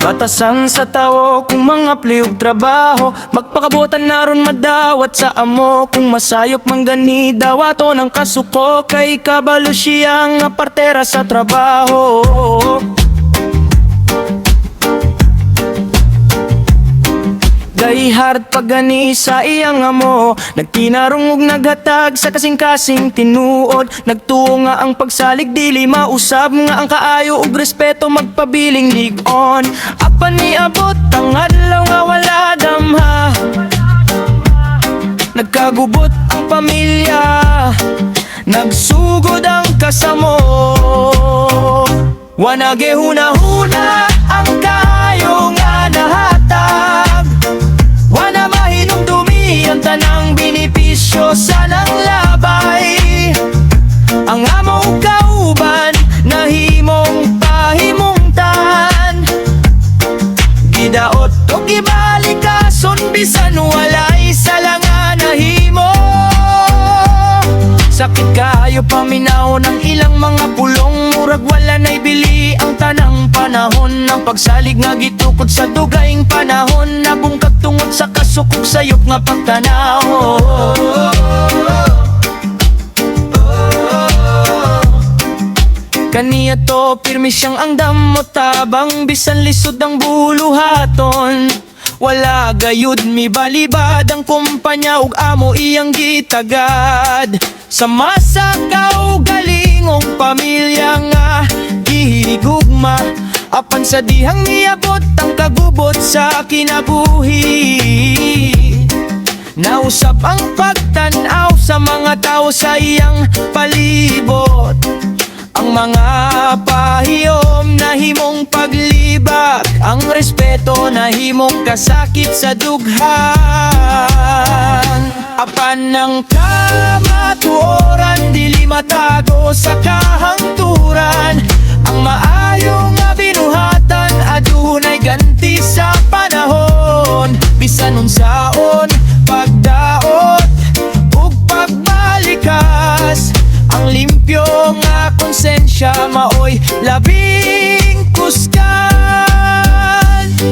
Batasan sa tao kung mga pliyog trabaho, magpakabutan na ron madawat sa amo. Kung masayop man gani dawato ng kasuko, kay kabalo siyang partera sa trabaho. Day hard pag gani sa iyang amo, nagtinarong ug naghatag sa kasing-kasing tinuod. Nagtuo nga ang pagsalig dili mausab, nga ang kaayo ug respeto magpabiling lig-on. Apan niabot ang adlaw nga wala damha, nagkagubot ang pamilya, nagsugod ang kasamo. Wanage huna-huna ang kaayo nga nahatag, wana mahinumdumi ang tanang benepisyo sa nang labay. Ang amo kauban nahimong pahimungtan, gidaot o gibalikason bisan walay salangan nahimo. Sakit kayo paminaw ng ilang mga pulong, murag wala na'y bili ang tanang panahon. Ang pagsalig nga gitukod sa dugaing panahon, nabungkag tungod sa kasukog sayop nga pagtanaw. Kaniya to pirmi siyang ang damot, tabang bisan lisod ang buluhaton. Wala gayud mi balibad ang kumpanya ug amo iyang gitagad. Sa masa kaugalingong pamilya nga gihigugma, apan sa dihang niabot ang kagubot sa kinabuhi. Nausap ang pagtanaw sa mga tao sa iyang palibot, ang mga pahiyom na himong paglibak, ang respeto na himong kasakit sa dughan. Apan ng kamatuoran, dili matago sa kahangturan. Ang maayo nga binuhatan, adunay ganti sa panahon. Bisan unsaon, pagdaot ug pagbalikas, ang limpyo nga konsensya maoy labing kusgan.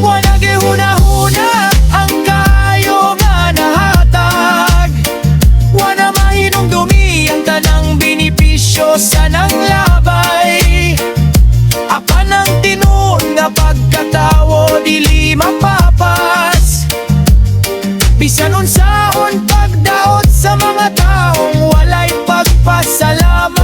Wanage huna-huna ang kayo nga nahatag, wana mahinumdumi ang tanang benepisyo sa nang labay. Apan ang tinuod nga pagkatawo dili mapapas, bisan unsaon pagdaot sa mga taong walay pagpasalamat.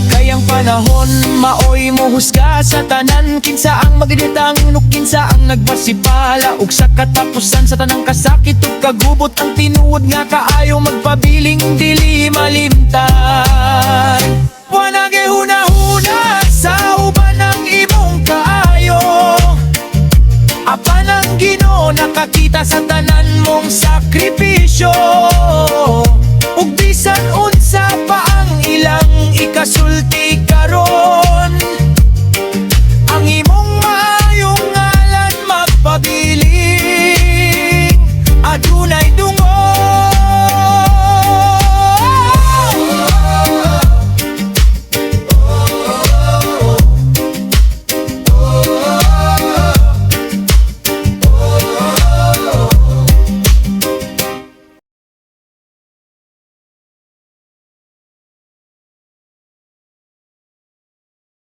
Kayang panahon maoy mo husga sa tanan, kinsa ang magditang nuk kinsa ang nagbasipala, ug sa katapusan sa tanang kasakit ug kagubot, ang tinuod nga kaayo magpabiling dili malimtan. Wanage huna-huna sa uban ng imong kaayo, apan ang Ginoo nakakita sa tanan mong sakripisyo.